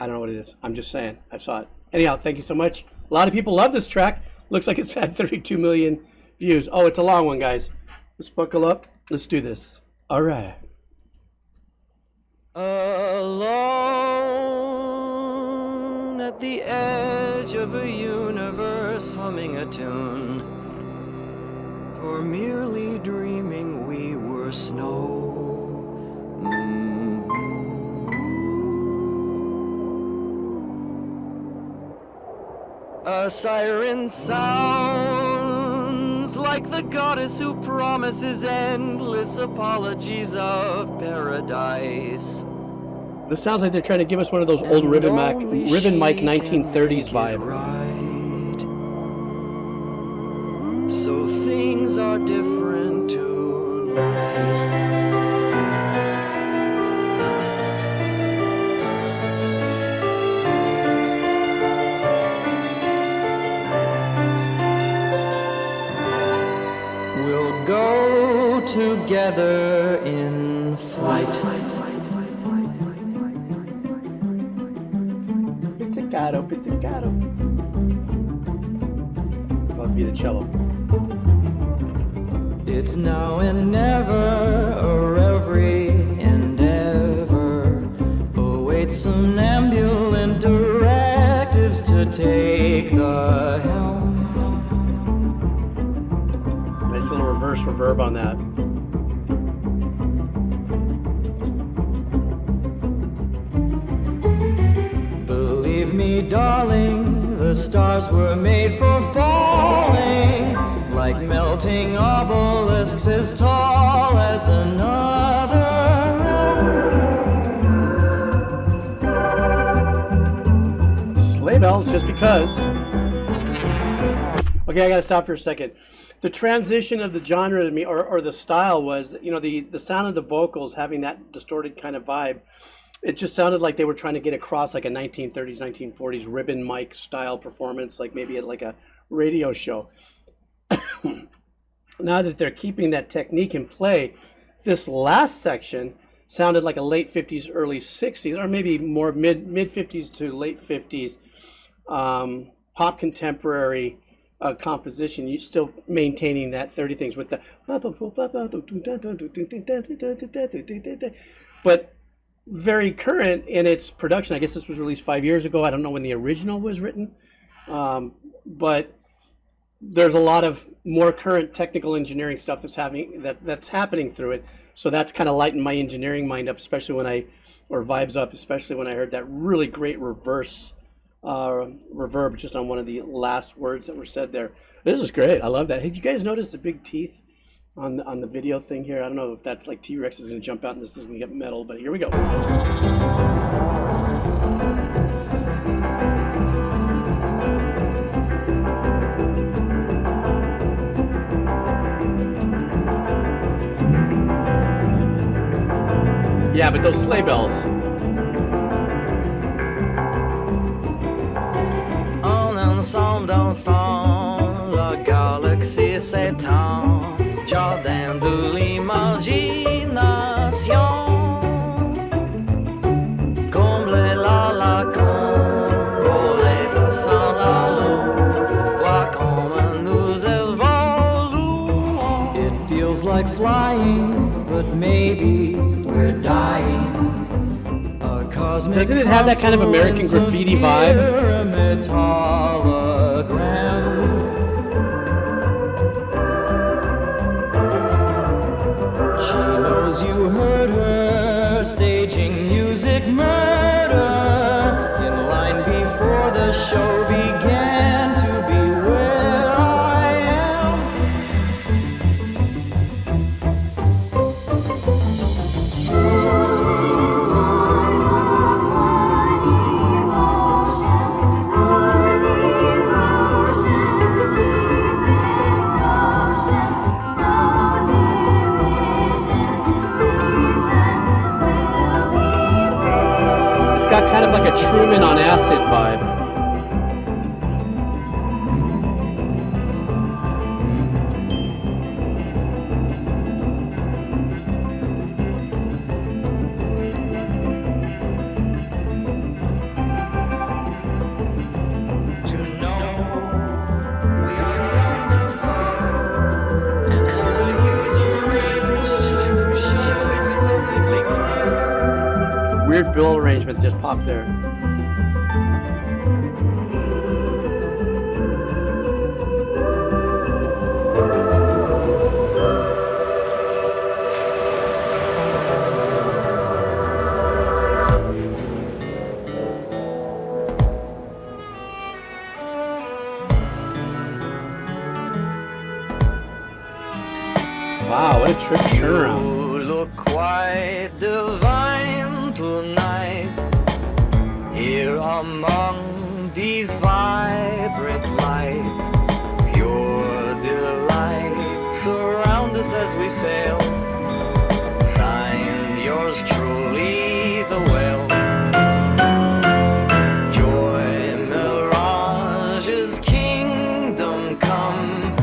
I don't know what it is. I'm just saying. I saw it. Anyhow, thank you so much. A lot of people love this track. Looks like it's had 32 million views. Oh, it's a long one, guys. Let's buckle up. Let's do this. All right. Alone at the edge of a universe, humming a tune, for merely dreaming we were snow. A siren sounds like the goddess who promises endless apologies of paradise. This sounds like they're trying to give us one of those old Ribbon Mike 1930s vibe. Right. So things are different tonight. We'll go together in flight. Pizzicato, pizzicato. I'll be the cello. It's now and never, or every endeavor awaits some ambulant directives to take the helm. Nice little reverse reverb on that. Believe me, darling, the stars were made for falling, like melting obelisks as tall as another. Sleigh bells, just because. Okay, I gotta stop for a second. The transition of the genre to me, or the style was, you know, the sound of the vocals having that distorted kind of vibe. It just sounded like they were trying to get across like a 1930s, 1940s ribbon mic style performance, like maybe at like a radio show. Now that they're keeping that technique in play, this last section sounded like a late 50s, early 60s, or maybe more mid 50s to late 50s pop contemporary composition. You still maintaining that 30 things with the, but very current in its production. I guess this was released 5 years ago. I don't know when the original was written, but there's a lot of more current technical engineering stuff that's happening through it. So that's kind of lightened my engineering mind up, especially when vibes up, especially when I heard that really great reverse reverb just on one of the last words that were said there. This is great. I love that. Hey, did you guys notice the big teeth on the video thing here? I don't know if that's like T-Rex is going to jump out and this is going to get metal, but here we go. Yeah, but those sleigh bells. En ensemble d'enfants, la galaxie s'étend, jardin de l'imagination. Comblez-la lacune, voler sans la lune, vois comme nous évoluons. It feels like flying, but maybe we're dying. Doesn't it have that kind of American Graffiti vibe? She knows you heard her staging music murder in line before the show began to be where I am. Got kind of like a Truman on acid vibe. Weird bill arrangement just popped there. Wow, what a trip turnaround. You look quite divine tonight, here among these vibrant lights. Pure delight surround us as we sail. Signed, yours truly, the whale. Joy mirage's kingdom come.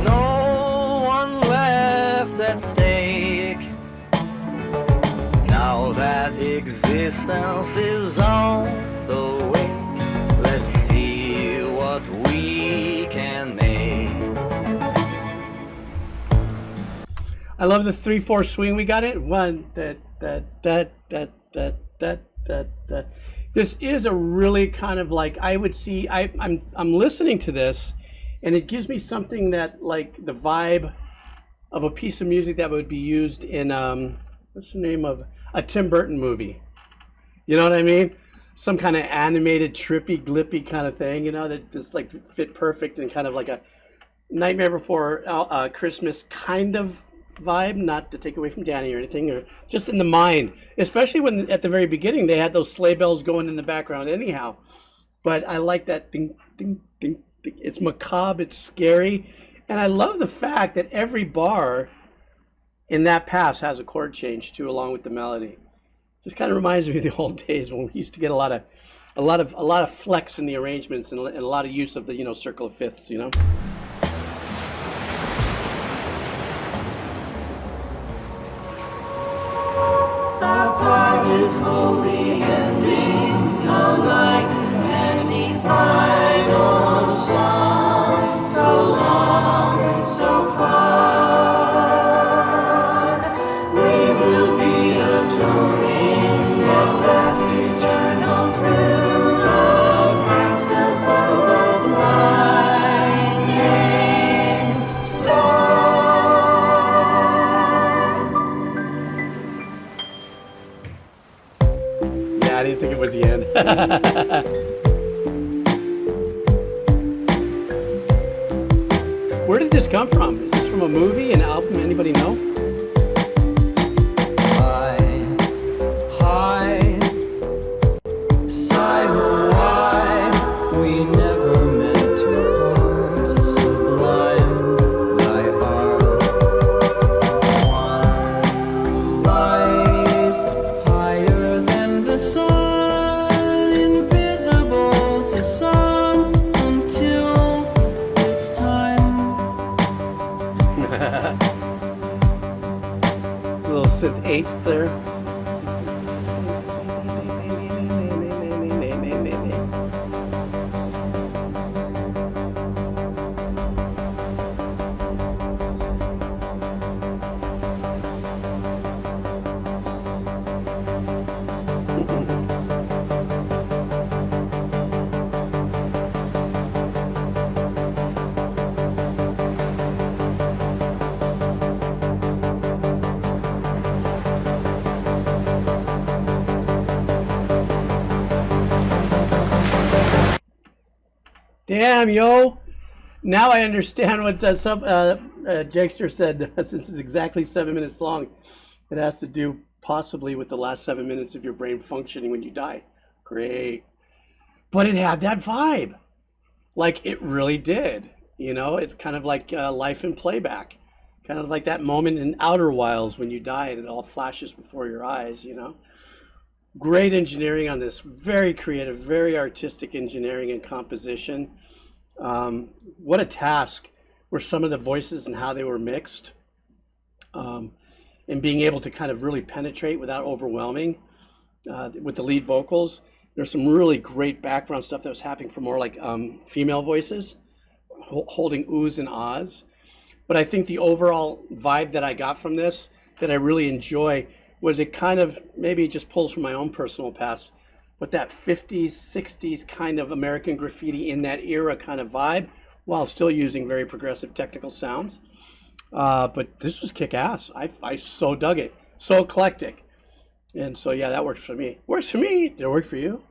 No one left at stake. Now that existence is on the way, let's see what we can make. I love the 3/4 swing we got it. One that. This is a really kind of like, I would see. I'm listening to this, and it gives me something that, like, the vibe of a piece of music that would be used in what's the name of a Tim Burton movie. You know what I mean? Some kind of animated, trippy, glippy kind of thing. You know, that just like fit perfect and kind of like a Nightmare Before Christmas kind of vibe, not to take away from Danny or anything, or just in the mind, especially when at the very beginning they had those sleigh bells going in the background anyhow. But I like that ding, ding, ding, ding. It's macabre, it's scary, and I love the fact that every bar in that pass has a chord change too, along with the melody. Just kind of reminds me of the old days when we used to get a lot of flex in the arrangements and a lot of use of the, you know, circle of fifths, you know. Our part is wholly ending, unlike any final song. So long, so far, we will be atoning at last eternal through the past above a blinding star. I didn't think it was the end. Where did this come from? Is this from a movie, an album? Anybody know? High, sigh, why we never meant to part. Sublime, thy art, one light higher than the sun, invisible to some until it's time. Little synth eighth there. Damn, yo. Now I understand what some Jagster said. This is exactly 7 minutes long. It has to do possibly with the last 7 minutes of your brain functioning when you die. Great. But it had that vibe. Like, it really did. You know, it's kind of like life in playback. Kind of like that moment in Outer Wilds when you die and it all flashes before your eyes, you know. Great engineering on this. Very creative, very artistic engineering and composition. What a task were some of the voices and how they were mixed. And being able to kind of really penetrate without overwhelming with the lead vocals. There's some really great background stuff that was happening for more like female voices, holding oohs and ahs. But I think the overall vibe that I got from this, that I really enjoy, was it kind of maybe just pulls from my own personal past, but that 50s, 60s kind of American graffiti in that era kind of vibe, while still using very progressive technical sounds. But this was kick ass. I so dug it. So eclectic. And so, yeah, that works for me. Works for me. Did it work for you?